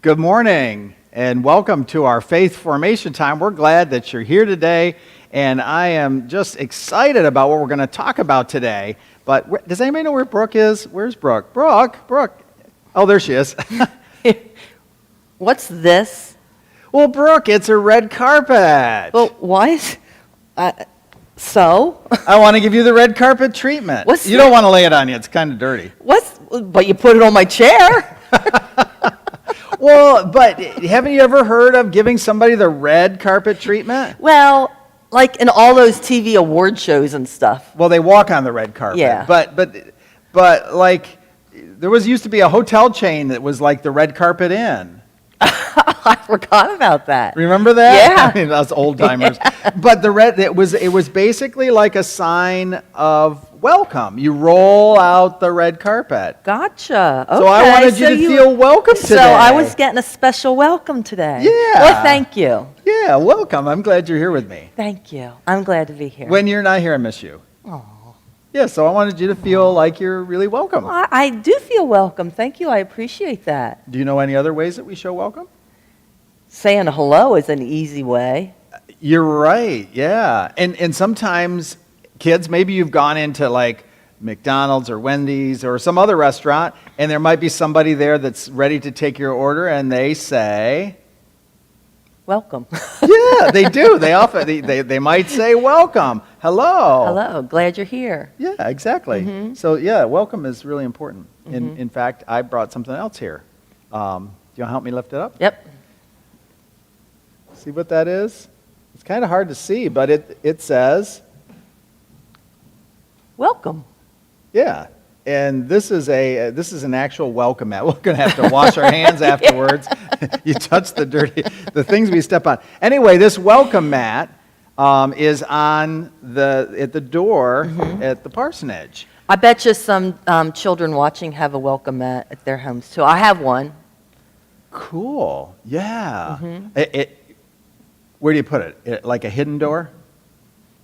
Good morning and welcome to our faith formation time. We're glad that you're here today, and I am just excited about what we're going to talk about today. But does anybody know where Brooke is? Where's Brooke? Brooke. Oh, there she is. What's this? Well, Brooke, it's a red carpet. Well, why is... so? I want to give you the red carpet treatment. You don't want to lay it on you. It's kind of dirty. But you put it on my chair. Well, but haven't you ever heard of giving somebody the red carpet treatment? Well, like in all those TV award shows and stuff. Well, they walk on the red carpet. Yeah. But like, there used to be a hotel chain that was like the Red Carpet Inn. I forgot about that. Remember that? Yeah. I mean, us old timers. Yeah. But it was basically like a sign of welcome. You roll out the red carpet. Gotcha. Okay. So I wanted you to feel welcome today. So I was getting a special welcome today. Yeah. Well, thank you. Yeah, welcome. I'm glad you're here with me. Thank you. I'm glad to be here. When you're not here, I miss you. Aw. Yeah, so I wanted you to feel like you're really welcome. Well, I do feel welcome. Thank you. I appreciate that. Do you know any other ways that we show welcome? Saying hello is an easy way. You're right, yeah. And sometimes kids, maybe you've gone into like McDonald's or Wendy's or some other restaurant, and there might be somebody there that's ready to take your order, and they say, welcome. yeah, they do. They often they might say welcome. Hello. Hello. Glad you're here. Yeah, exactly. Mm-hmm. So yeah, welcome is really important. Mm-hmm. In fact, I brought something else here. Do you want to help me lift it up? Yep. See what that is? It's kind of hard to see, but it says, welcome. yeah. And this is an actual welcome mat. We're going to have to wash our hands afterwards. You touch the things we step on. Anyway, this welcome mat is at the door at the parsonage. I bet you some children watching have a welcome mat at their homes too. I have one. Cool. Yeah. Mm-hmm. Where do you put it? Like a hidden door?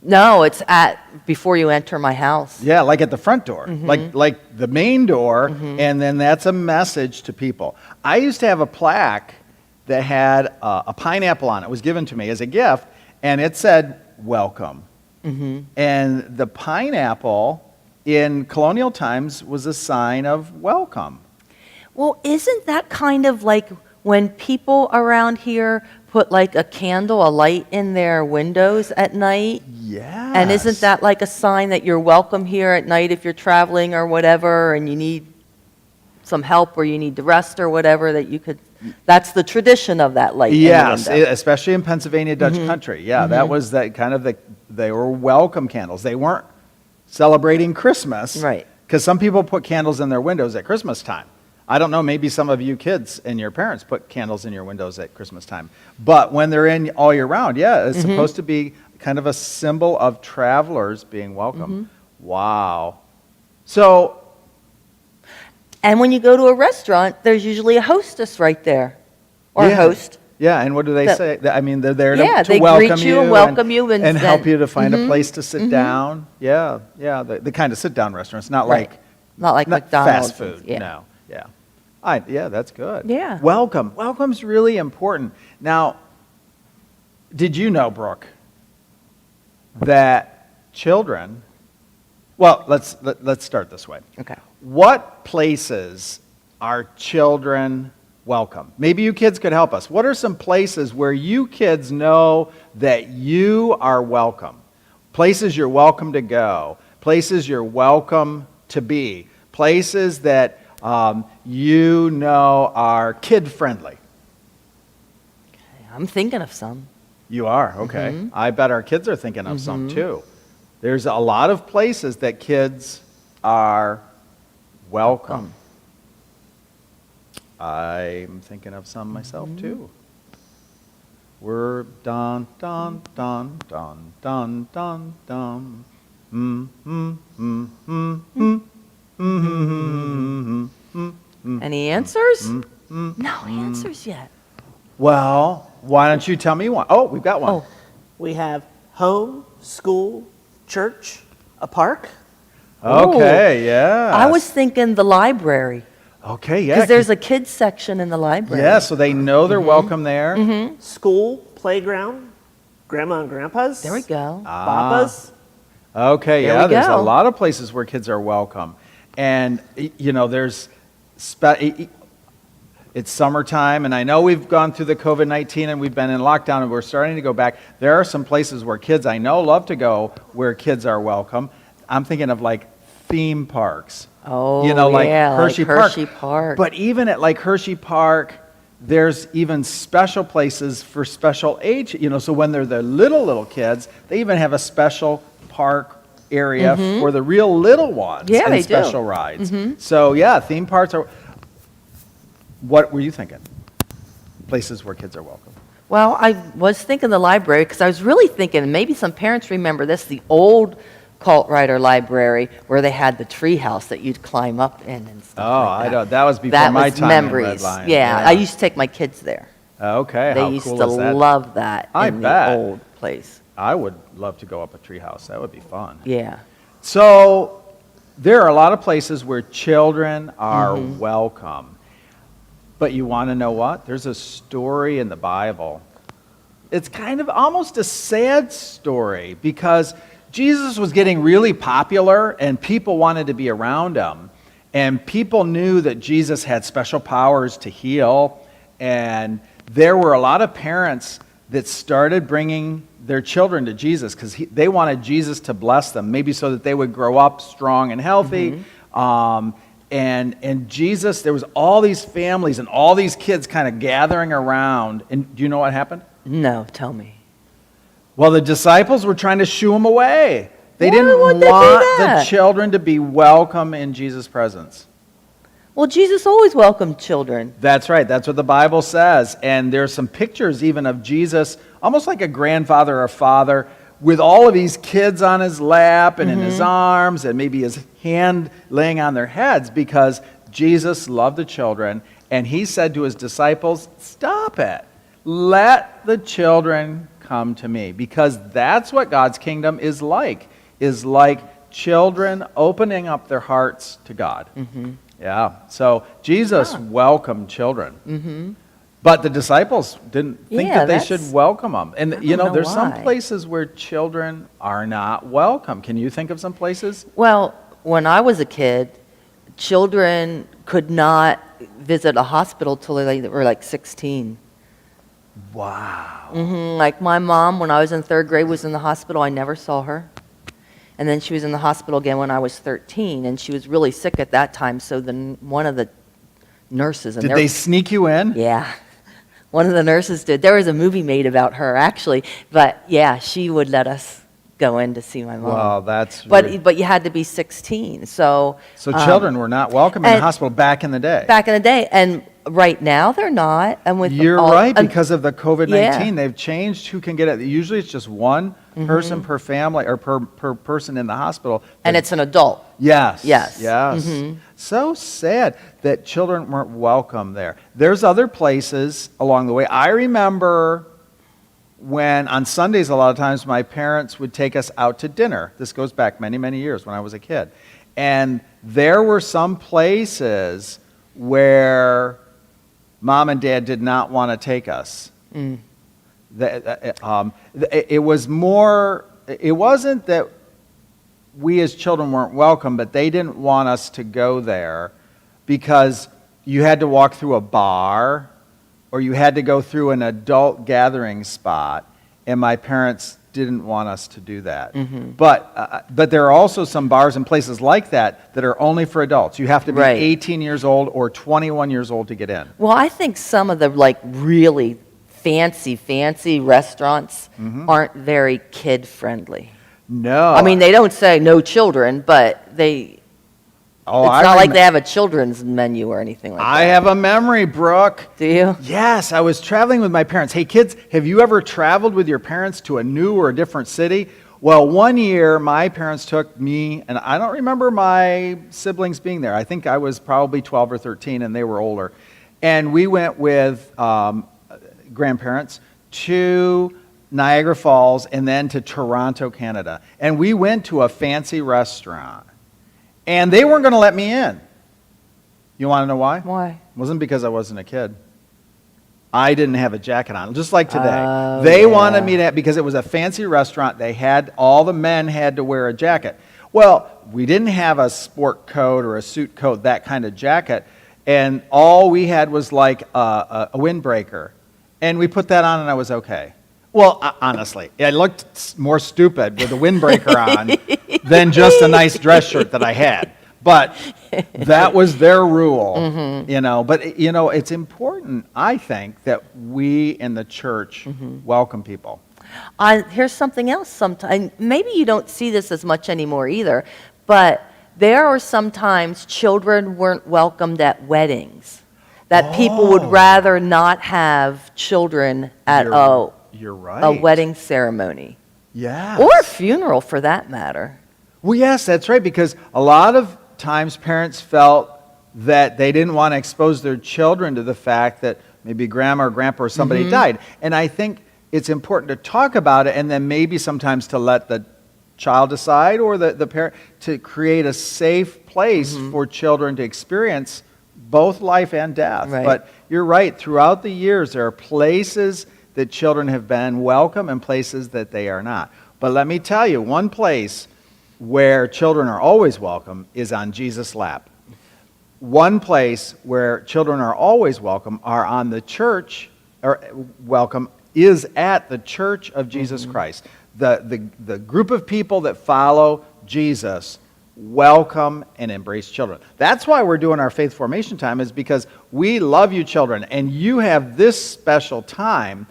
No, it's before you enter my house. Yeah, like at the front door, like the main door, and then that's a message to people. I used to have a plaque that had a pineapple on it. It was given to me as a gift, and it said, welcome. And the pineapple in colonial times was a sign of welcome. Well, isn't that kind of like when people around here put like a candle, a light in their windows at night? Yes. And isn't that like a sign that you're welcome here at night if you're traveling or whatever and you need some help or you need to rest or whatever, that's the tradition of that light in the window. Especially in Pennsylvania Dutch country. Yeah, that was that kind of they were welcome candles. They weren't celebrating Christmas. Right. Because some people put candles in their windows at Christmas time. I don't know, maybe some of you kids and your parents put candles in your windows at Christmas time. But when they're in all year round, yeah, it's supposed to be kind of a symbol of travelers being welcome. Wow. So. And when you go to a restaurant, there's usually a hostess right there, or a host. Yeah, and what do they say? I mean, they're there to they welcome greet you and welcome you and help you to find a place to sit down. Yeah, the kind of sit-down restaurants, not like McDonald's. Fast food. Yeah. No, yeah. Yeah, that's good. Yeah. Welcome. Welcome's really important. Now, did you know, Brooke, that children... Well, let's start this way. Okay. What places are children welcome? Maybe you kids could help us. What are some places where you kids know that you are welcome? Places you're welcome to go. Places you're welcome to be. Places that you know are kid-friendly. Okay, I'm thinking of some. You are? Okay. I bet our kids are thinking of some too. There's a lot of places that kids are welcome. I'm thinking of some myself too. We're dun dun dun dun dun dun dun. Any answers? No answers yet. Well, why don't you tell me one? Oh, we've got one. Oh. We have home, school, church, a park. Okay, yeah. I was thinking the library. Okay, yeah. Because there's a kids section in the library. Yeah, so they know they're welcome there. School, playground, grandma and grandpa's. There we go. Papa's. Okay, There yeah, we there's a go. lot of places where kids are welcome. And, there's, it's summertime, and I know we've gone through the COVID-19 and we've been in lockdown and we're starting to go back. There are some places where kids I know love to go where kids are welcome. I'm thinking of like theme parks. Oh, Like yeah, Hershey like Park. Hershey Park. But even at like Hershey Park, there's even special places for special age, so when they're the little kids, they even have a special park area for the real little ones Yeah, and they do. special rides. So yeah, theme parks are. What were you thinking? Places where kids are welcome. Well, I was thinking the library because I was really thinking, and maybe some parents remember this, the old Cult Writer library where they had the tree house that you'd climb up in and stuff Oh, like I that. don't. That was before That my was time memories. in Red Lion. Yeah, I used to take my kids there. Okay, They how used cool to is that? love that I in bet. the old place. I would love to go up a tree house. That would be fun. Yeah. So there are a lot of places where children are welcome. But you want to know what? There's a story in the Bible. It's kind of almost a sad story because Jesus was getting really popular and people wanted to be around him. And people knew that Jesus had special powers to heal. And there were a lot of parents that started bringing their children to Jesus because they wanted Jesus to bless them, maybe so that they would grow up strong and healthy. And Jesus, there was all these families and all these kids kind of gathering around. And do you know what happened? No, tell me. Well, the disciples were trying to shoo him away. They Why didn't would they do want the that? children to be welcome in Jesus' presence. Well, Jesus always welcomed children. That's right. That's what the Bible says. And there's some pictures even of Jesus, almost like a grandfather or father, with all of these kids on his lap and in his arms and maybe his hand laying on their heads because Jesus loved the children. And he said to his disciples, stop it. Let the children come to me because that's what God's kingdom is like children opening up their hearts to God. Yeah. So Jesus welcomed children. But the disciples didn't think Yeah, that they that's- should welcome them. And, I don't know there's some why. places where children are not welcome. Can you think of some places? Well, when I was a kid, children could not visit a hospital till they were like 16. Wow. Like my mom, when I was in third grade, was in the hospital. I never saw her. And then she was in the hospital again when I was 13, and she was really sick at that time. So one of the nurses, and Did they sneak you in? yeah, one of the nurses did. There was a movie made about her actually, but yeah, she would let us go in to see my mom. Well, that's really- But you had to be 16, so children were not welcome in the and- hospital back in the day. back in the day, and right now they're not. And with You're all- right, and- because of the COVID-19, Yeah. they've changed who can get it. Usually it's just one person per family or per person in the hospital. and it's an adult. Yes. Yes. Yes. So sad that children weren't welcome there. There's other places along the way. I remember when on Sundays a lot of times my parents would take us out to dinner. This goes back many, many years when I was a kid. And there were some places where Mom and Dad did not want to take us. It was more, it wasn't that we as children weren't welcome, but they didn't want us to go there because you had to walk through a bar or you had to go through an adult gathering spot, and my parents didn't want us to do that. But there are also some bars and places like that that are only for adults. You have to be Right. 18 years old or 21 years old to get in. Well, I think some of the like really fancy restaurants aren't very kid friendly. No. I mean, they don't say no children, but it's not like they have a children's menu or anything like I that. have a memory, Brooke. Do you? Yes, I was traveling with my parents. Hey, kids, have you ever traveled with your parents to a new or a different city? Well, one year, my parents took me, and I don't remember my siblings being there. I think I was probably 12 or 13, and they were older. And we went with grandparents to Niagara Falls and then to Toronto, Canada. And we went to a fancy restaurant. And they weren't going to let me in. You want to know why? Why? It wasn't because I wasn't a kid. I didn't have a jacket on, just like today. Oh, They yeah. wanted me to, because it was a fancy restaurant, all the men had to wear a jacket. Well, we didn't have a sport coat or a suit coat, that kind of jacket, and all we had was like a windbreaker. And we put that on and I was okay. Well, honestly, I looked more stupid with a windbreaker on than just a nice dress shirt that I had. But that was their rule, you know. But, you know, it's important, I think, that we in the church welcome people. Here's something else. Sometimes maybe you don't see this as much anymore either, but there are sometimes children weren't welcomed at weddings. That people would rather not have children at You're a right. wedding ceremony Yeah. or a funeral, for that matter. Well, yes, that's right, because a lot of times parents felt that they didn't want to expose their children to the fact that maybe grandma or grandpa or somebody died. And I think it's important to talk about it, and then maybe sometimes to let the child decide or the parent to create a safe place for children to experience both life and death. Right. But you're right, throughout the years there are places that children have been welcome and places that they are not. But let me tell you, one place where children are always welcome is on Jesus' lap. One place where children are always welcome are on the church, or welcome is at the Church of Jesus Christ. The group of people that follow Jesus welcome and embrace children. That's why we're doing our faith formation time, is because we love you children, and you have this special time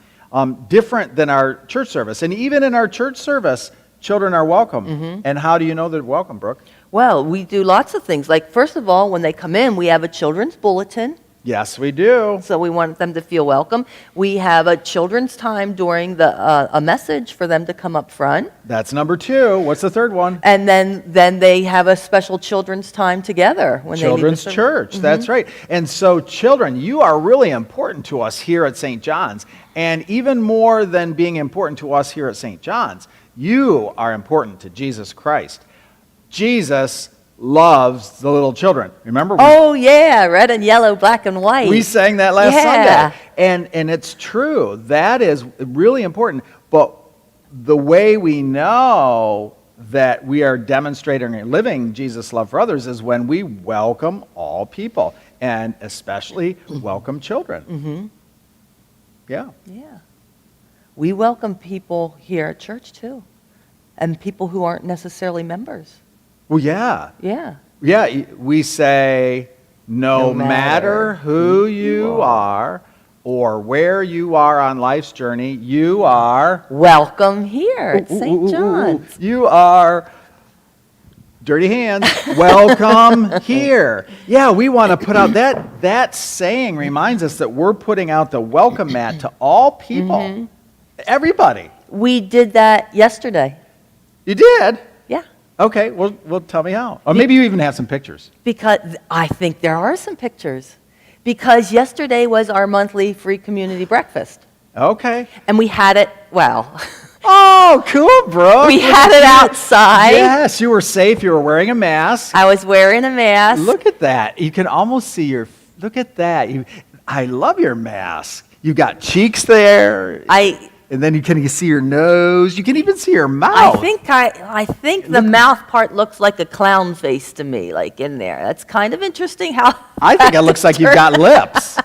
different than our church service. And even in our church service, children are welcome. And how do you know they're welcome, Brooke? Well, we do lots of things. Like, first of all, when they come in, we have a children's bulletin. Yes, we do. So we want them to feel welcome. We have a children's time during a message for them to come up front. That's number 2. What's the third one? And then they have a special children's time together. When Children's they church. That's right. And so, children, you are really important to us here at St. John's. And even more than being important to us here at St. John's, you are important to Jesus Christ. Jesus loves the little children. Remember? Oh, yeah, red and yellow, black and white. We sang that last Yeah. Sunday. And it's true. That is really important. But the way we know that we are demonstrating and living Jesus' love for others is when we welcome all people, and especially welcome children. Yeah. Yeah. We welcome people here at church, too, and people who aren't necessarily members. Well, yeah. Yeah. Yeah, we say, no matter who you are or where you are on life's journey, you are... Welcome here at St. John's. You are... Dirty hands. Welcome here. Yeah, we want to put out that saying reminds us that we're putting out the welcome mat to all people. Everybody. We did that yesterday. You did? Yeah. Okay, well tell me how. Or maybe you even have some pictures. Because I think there are some pictures. Because yesterday was our monthly free community breakfast. Okay. And we had it, well, Oh, cool, bro. we had it outside. Yes, you were safe. You were wearing a mask. I was wearing a mask. Look at that. You can almost see look at that. I love your mask. You got cheeks there. And then can you see your nose? You can even see your mouth. I think the mouth part looks like a clown face to me, like in there. That's kind of interesting how. I think it looks like you've got lips.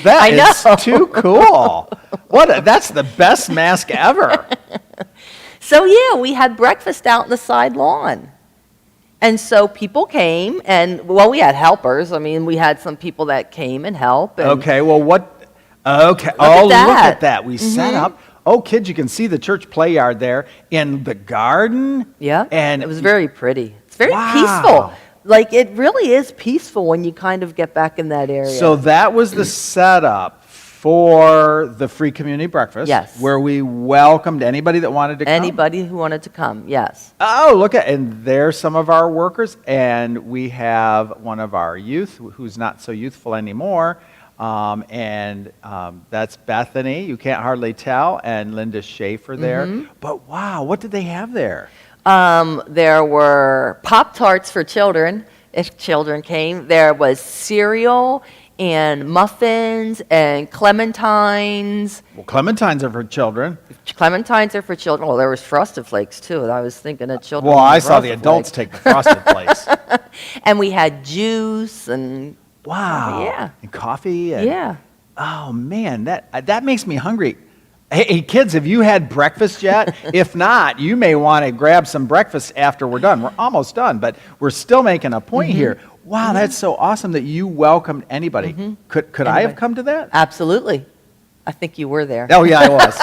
That is too cool. That's the best mask ever. So yeah, we had breakfast out in the side lawn. And so people came, and well, we had helpers. I mean, we had some people that came and helped. And Okay, well, okay. Look at Look that. at that. We set up. Oh, kids, you can see the church play yard there in the garden. Yeah, And it was very pretty. It's very Wow. peaceful. Like, it really is peaceful when you kind of get back in that area. So that was the setup for the free community breakfast. Yes. Where we welcomed anybody that wanted to come. Anybody who wanted to come, yes. Oh, and there's some of our workers, and we have one of our youth who's not so youthful anymore, that's Bethany. You can't hardly tell, and Linda Schaefer there. But wow, what did they have there? There were Pop-Tarts for children. if children came. There was cereal and muffins and clementines. Well, clementines are for children. Clementines are for children. Well, there was Frosted Flakes too. I was thinking of children. Well, I eating saw the Frosted adults Flakes. take the Frosted Flakes. And we had juice and Wow. Yeah. And coffee. And, yeah. Oh man, that makes me hungry. Hey, kids, have you had breakfast yet? If not, you may want to grab some breakfast after we're done. We're almost done, but we're still making a point here. Wow, that's so awesome that you welcomed anybody. Could I have Anybody. come to that? Absolutely. I think you were there. Oh yeah, I was.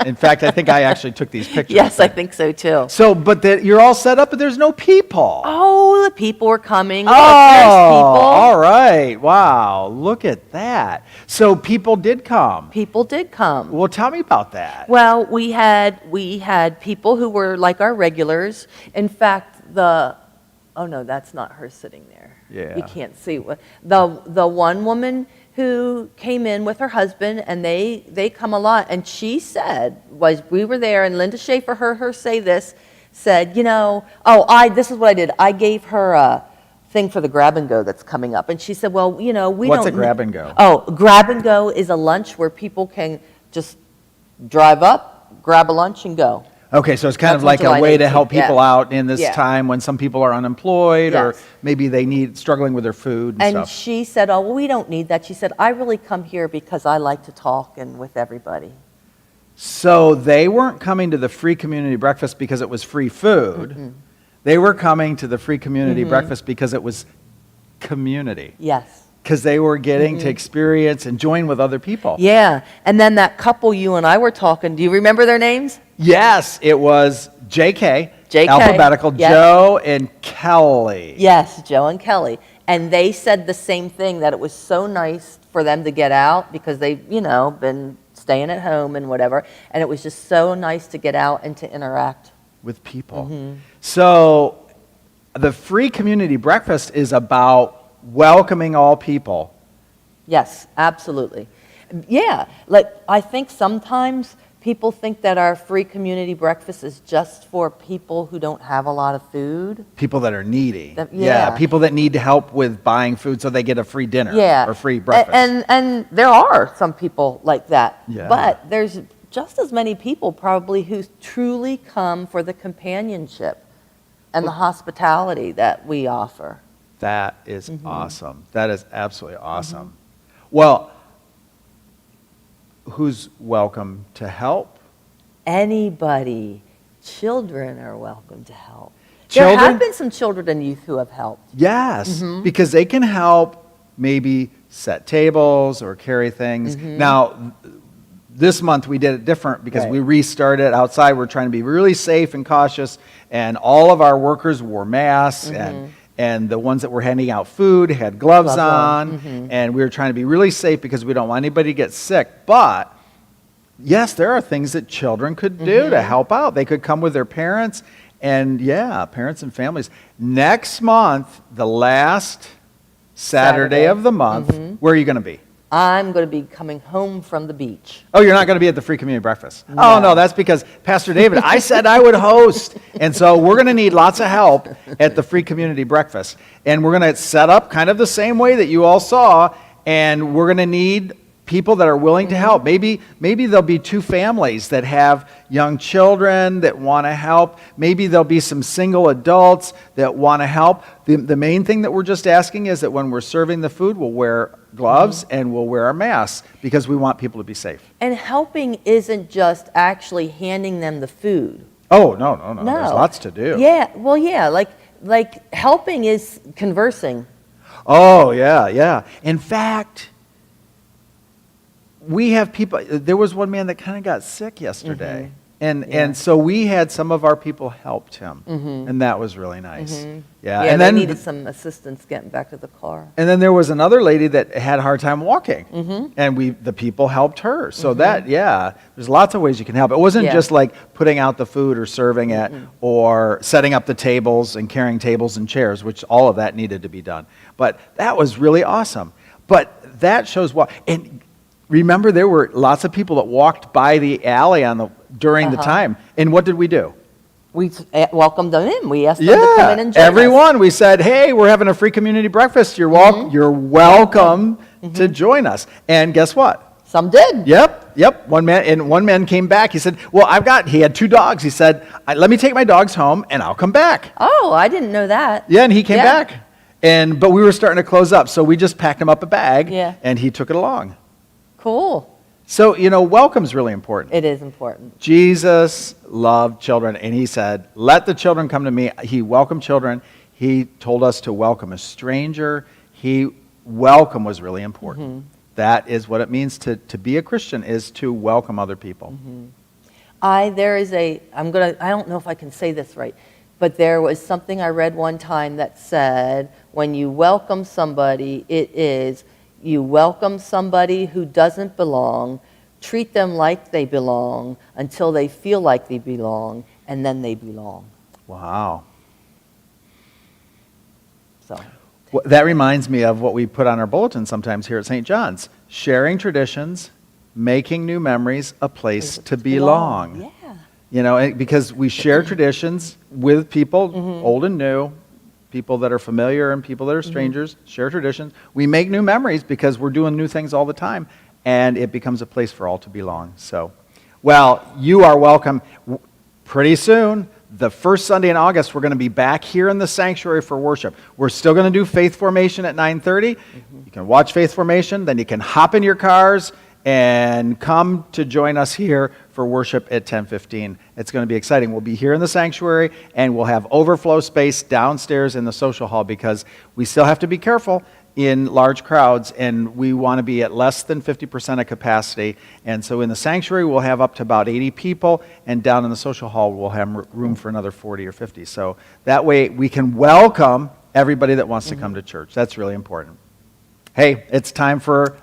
In fact, I think I actually took these pictures. Yes, I think so too. So, but you're all set up, but there's no people. Oh, the people were coming. Oh, Look, there's people. all right. Wow, look at that. So people did come. People did come. Well, tell me about that. Well, we had people who were like our regulars. In fact, oh no, that's not her sitting there. Yeah. You can't see. The one woman who came in with her husband, and they come a lot, and she said, we were there, and Linda Schaefer heard her say this, said, this is what I did. I gave her a thing for the grab and go that's coming up, and she said, well, we What's don't. a grab and go? Oh, grab and go is a lunch where people can just drive up, grab a lunch, and go. Okay, so it's kind That's of on like a July way to 18th, help people yeah. out in this Yeah. time when some people are unemployed or Yes. maybe they struggling with their food and And stuff. she said, oh, well, we don't need that. She said, I really come here because I like to talk and with everybody. So they weren't coming to the free community breakfast because it was free food. They were coming to the free community breakfast because it was community. Yes. Because they were getting to experience and join with other people. Yeah. And then that couple you and I were talking, do you remember their names? Yes, it was JK, JK, alphabetical, yes. Joe and Kelly. Yes, Joe and Kelly. And they said the same thing, that it was so nice for them to get out because they've, been staying at home and whatever. And it was just so nice to get out and to interact. With people. So the free community breakfast is about welcoming all people. Yes, absolutely. Yeah, like I think sometimes people think that our free community breakfast is just for people who don't have a lot of food. People that are needy. Yeah. People that need help with buying food so they get a free dinner Yeah. or free breakfast. And there are some people like that. Yeah. But there's just as many people probably who truly come for the companionship and the hospitality that we offer. That is awesome. That is absolutely awesome. Well, who's welcome to help? Anybody, children are welcome to help. Children? There have been some children and youth who have helped. Yes, because they can help maybe set tables or carry things. Now, this month we did it different because Right. we restarted outside. We're trying to be really safe and cautious, and all of our workers wore masks, and the ones that were handing out food had gloves Gloves on, and we were trying to be really safe because we don't want anybody to get sick. But yes, there are things that children could do to help out. They could come with their parents, and parents and families. Next month, the last Saturday of the month, where are you going to be? I'm going to be coming home from the beach. Oh, you're not going to be at the free community breakfast. Oh, no, that's because Pastor David, I said I would host. And so we're going to need lots of help at the free community breakfast. And we're going to set up kind of the same way that you all saw. And we're going to need people that are willing to help. Maybe there'll be two families that have young children that want to help. Maybe there'll be some single adults that want to help. The main thing that we're just asking is that when we're serving the food, we'll wear gloves and we'll wear our masks because we want people to be safe. And helping isn't just actually handing them the food. Oh, no. There's No. lots to do. Yeah, well, yeah, like helping is conversing. Oh, yeah. In fact, we have people, there was one man that kind of got sick yesterday. And so we had some of our people helped him. And that was really nice. Yeah. Yeah, And they then needed some assistance getting back to the car. And then there was another lady that had a hard time walking, and the people helped her. So there's lots of ways you can help. It wasn't Yeah. just like putting out the food or serving it or setting up the tables and carrying tables and chairs, which all of that needed to be done. But that was really awesome. But that shows what, and remember there were lots of people that walked by the alley during the time. And what did we do? We welcomed them in. We asked them to come in and join us. everyone. We said, hey, we're having a free community breakfast. You're welcome to join us. And guess what? Some did. Yep. One man came back. He said, well, he had 2 dogs. He said, let me take my dogs home and I'll come back. Oh, I didn't know that. Yeah, and he came back. But we were starting to close up, so we just packed him up a bag, and he took it along. Cool. So, welcome's really important. It is important. Jesus loved children, and he said, let the children come to me. He welcomed children. He told us to welcome a stranger. Welcome was really important. That is what it means to be a Christian, is to welcome other people. I don't know if I can say this right, but there was something I read one time that said, when you welcome somebody, you welcome somebody who doesn't belong, treat them like they belong until they feel like they belong, and then they belong. Wow. So Well, that reminds me of what we put on our bulletin sometimes here at St. John's. Sharing traditions, making new memories, a place to belong. Yeah. Because we share traditions with people, old and new, people that are familiar and people that are strangers, share traditions. We make new memories because we're doing new things all the time, and it becomes a place for all to belong. So, you are welcome. Pretty soon, the first Sunday in August, we're going to be back here in the sanctuary for worship. We're still going to do Faith Formation at 9:30. You can watch Faith Formation, then you can hop in your cars and come to join us here for worship at 10:15. It's going to be exciting. We'll be here in the sanctuary, and we'll have overflow space downstairs in the social hall, because we still have to be careful in large crowds, and we want to be at less than 50% of capacity. And so in the sanctuary, we'll have up to about 80 people, and down in the social hall, we'll have room for another 40 or 50. So that way, we can welcome everybody that wants to come to church. That's really important. Hey, it's time for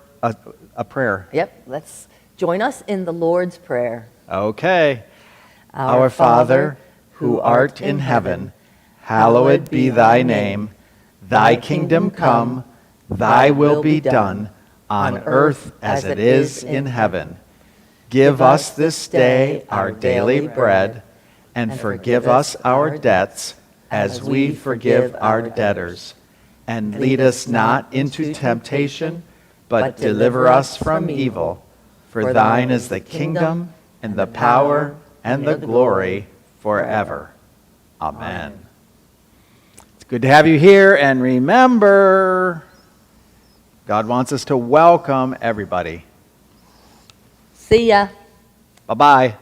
a prayer. Yep. Let's join us in the Lord's Prayer. Okay. Our Father, who art in heaven, hallowed be thy name. Thy kingdom come. Thy will be done, on earth as it is in heaven. Give us this day our daily bread, and forgive us our debts as we forgive our debtors. And lead us not into temptation, but deliver us from evil. For thine is the kingdom, and the power, and the glory forever. Amen. It's good to have you here, and remember, God wants us to welcome everybody. See ya. Bye-bye.